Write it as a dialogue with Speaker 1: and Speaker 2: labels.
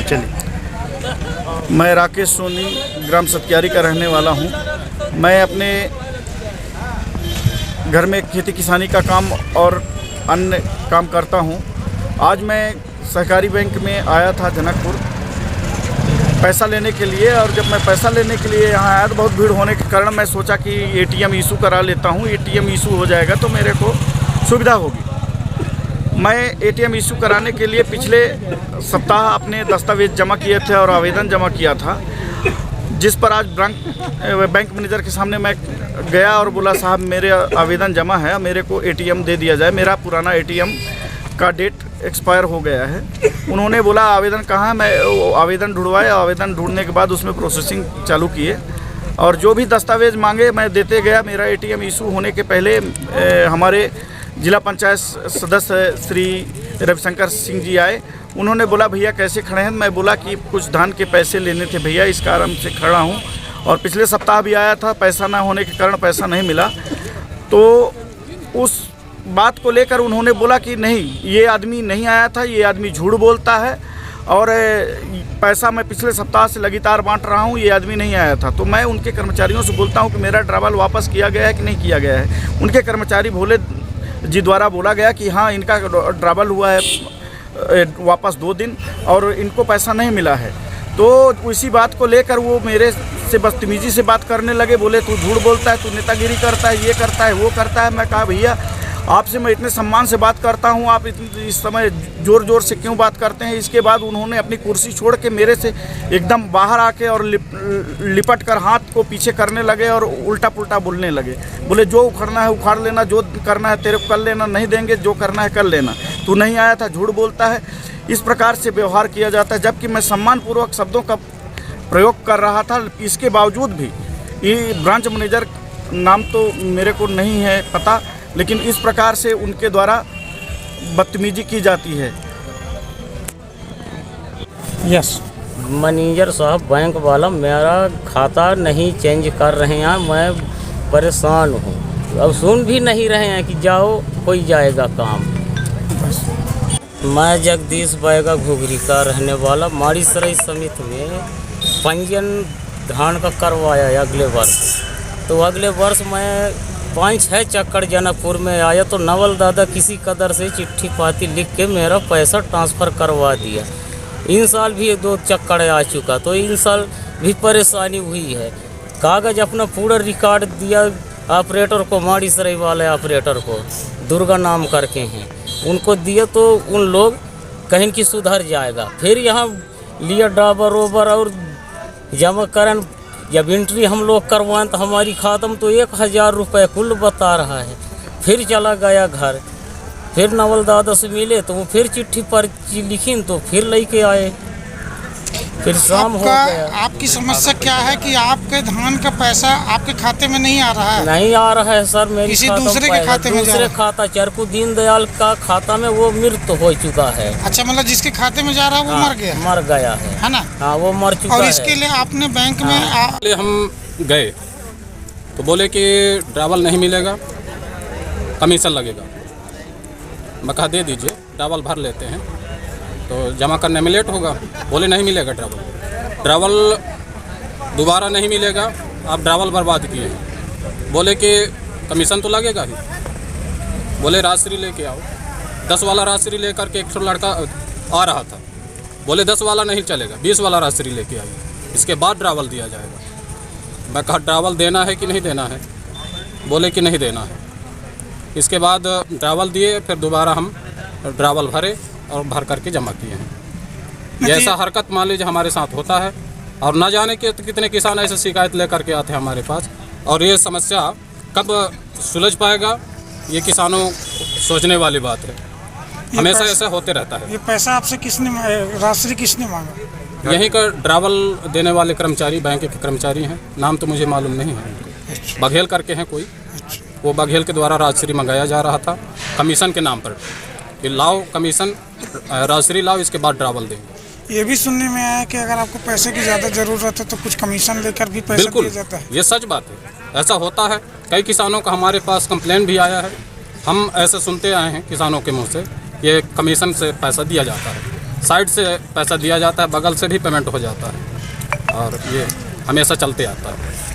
Speaker 1: चलिए। मैं राकेश सोनी ग्राम सत्यारी का रहने वाला हूँ। मैं अपने घर में खेती किसानी का काम और अन्य काम करता हूँ। आज मैं सहकारी बैंक में आया था जनकपुर पैसा लेने के लिए, और जब मैं पैसा लेने के लिए यहाँ आया तो बहुत भीड़ होने के कारण मैं सोचा कि एटीएम इशू करा लेता हूँ। एटीएम इशू हो जाएगा तो मेरे को सुविधा होगी। मैं एटीएम इशू कराने के लिए पिछले सप्ताह अपने दस्तावेज जमा किए थे और आवेदन जमा किया था, जिस पर आज बैंक मैनेजर के सामने मैं गया और बोला साहब मेरे आवेदन जमा है, मेरे को एटीएम दे दिया जाए। मेरा पुराना एटीएम का डेट एक्सपायर हो गया है। उन्होंने बोला आवेदन कहाँ है। मैं आवेदन ढूंढवाया, आवेदन ढूंढने के बाद उसमें प्रोसेसिंग चालू किए और जो भी दस्तावेज मांगे मैं देते गया। मेरा एटीएम इशू होने के पहले हमारे जिला पंचायत सदस्य श्री रविशंकर सिंह जी आए। उन्होंने बोला भैया कैसे खड़े हैं। मैं बोला कि कुछ धान के पैसे लेने थे भैया, इस कारण से खड़ा हूं। और पिछले सप्ताह भी आया था, पैसा ना होने के कारण पैसा नहीं मिला। तो उस बात को लेकर उन्होंने बोला कि नहीं, ये आदमी नहीं आया था, ये आदमी झूठ बोलता है और पैसा मैं पिछले सप्ताह से लगातार बांट रहा हूँ, ये आदमी नहीं आया था। तो मैं उनके कर्मचारियों से बोलता हूँ कि मेरा ट्रैवल वापस किया गया है कि नहीं किया गया है। उनके कर्मचारी भोले जी द्वारा बोला गया कि हाँ इनका ट्रैवल हुआ है वापस 2 दिन और इनको पैसा नहीं मिला है। तो उसी बात को लेकर वो मेरे से बदतमीजी से बात करने लगे। बोले तू झूठ बोलता है, तू नेतागिरी करता है, ये करता है, वो करता है। मैं कहा भैया आपसे मैं इतने सम्मान से बात करता हूँ, आप इस समय ज़ोर ज़ोर से क्यों बात करते हैं। इसके बाद उन्होंने अपनी कुर्सी छोड़ के मेरे से एकदम बाहर आके और लिपट कर हाथ को पीछे करने लगे और उल्टा पुल्टा बोलने लगे। बोले जो उखड़ना है उखाड़ लेना, जो करना है तेरे को कर लेना, नहीं देंगे, जो करना है कर लेना, तू नहीं आया था, झूठ बोलता है। इस प्रकार से व्यवहार किया जाता है, जबकि मैं सम्मानपूर्वक शब्दों का प्रयोग कर रहा था। इसके बावजूद भी ये ब्रांच मैनेजर नाम तो मेरे को नहीं है पता, लेकिन इस प्रकार से उनके द्वारा बदतमीजी की जाती है।
Speaker 2: यस
Speaker 3: मैनेजर साहब बैंक वाला मेरा खाता नहीं चेंज कर रहे हैं, मैं परेशान हूँ। अब सुन भी नहीं रहे हैं कि जाओ हो जाएगा काम। मैं जगदीश बैगा घुघरी का रहने वाला। माड़ीसराय समिति में पंजीयन धान का करवाया है अगले वर्ष। तो अगले वर्ष मैं 5-6 चक्कर जनकपुर में आया तो नवल दादा किसी कदर से चिट्ठी पाती लिख के मेरा पैसा ट्रांसफ़र करवा दिया। इन साल भी 2 चक्कर आ चुका, तो इन साल भी परेशानी हुई है। कागज़ अपना पूरा रिकॉर्ड दिया ऑपरेटर को, माड़ीसराय वाले ऑपरेटर को, दुर्गा नाम करके हैं, उनको दिया तो उन लोग कहीं की सुधर जाएगा। फिर यहाँ लिया ड्राइवर ओवर और जमाकरण जब एंट्री हम लोग करवाएं तो हमारी खाता में तो 1000 रुपये कुल बता रहा है। फिर चला गया घर, फिर नवल दादा से मिले तो वो फिर चिट्ठी पर लिखी तो फिर लेके आए, फिर शाम हो गया।
Speaker 2: आपकी समस्या क्या है कि आपके धान का पैसा आपके खाते में नहीं आ रहा है?
Speaker 3: नहीं आ रहा है सर, मेरे
Speaker 2: किसी दूसरे के खाते में
Speaker 3: दूसरे खाता चरकू दीनदयाल का खाता में वो मृत हो चुका है।
Speaker 2: अच्छा, मतलब जिसके खाते में जा रहा है वो मर गया
Speaker 3: है
Speaker 2: ना?
Speaker 3: हाँ, वो मर चुका है।
Speaker 2: और इसके लिए आपने बैंक में
Speaker 4: हम गए तो बोले कि ट्रैवल नहीं मिलेगा, कमीशन लगेगा। मैं कहा दे दीजिए, ट्रैवल भर लेते हैं तो जमा करने में लेट होगा। बोले नहीं मिलेगा ट्रैवल दोबारा नहीं मिलेगा, आप ट्रैवल बर्बाद किए हैं। बोले कि कमीशन तो लगेगा ही। बोले राशि लेके आओ। 10 वाला राशि लेकर के एक लड़का आ रहा था। बोले 10 वाला नहीं चलेगा, 20 वाला राशि लेके आइए, इसके बाद ट्रैवल दिया जाएगा। मैं कहा ट्रैवल देना है कि नहीं देना है। बोले कि नहीं देना है। इसके बाद ट्रैवल दिए, फिर दोबारा हम ट्रैवल भरे और भर करके जमा किए हैं। ऐसा हरकत मान लीजिए हमारे साथ होता है, और न जाने के कितने किसान ऐसे शिकायत लेकर के आते हैं हमारे पास। और ये समस्या कब सुलझ पाएगा, ये किसानों सोचने वाली बात है। हमेशा ऐसा होते रहता है।
Speaker 2: ये पैसा आपसे राशि किसने मांगा?
Speaker 4: यहीं का ट्रैवल देने वाले कर्मचारी, बैंक के कर्मचारी हैं, नाम तो मुझे मालूम नहीं है। बघेल करके हैं कोई, वो बघेल के द्वारा राजश्री मंगाया जा रहा था कमीशन के नाम पर कि लाओ कमीशन, राजश्री लाओ, इसके बाद ट्रैवल देंगे।
Speaker 2: ये भी सुनने में आया कि अगर आपको पैसे की ज़्यादा ज़रूरत है तो कुछ कमीशन लेकर भी पैसा दिया जाता है।
Speaker 4: ये सच बात है, ऐसा होता है। कई किसानों का हमारे पास कंप्लेन भी आया है। हम ऐसे सुनते आए हैं किसानों के मुँह से, ये कमीशन से पैसा दिया जाता है। साइड से पैसा दिया जाता है, बगल से भी पेमेंट हो जाता है और ये हमेशा चलते आता है।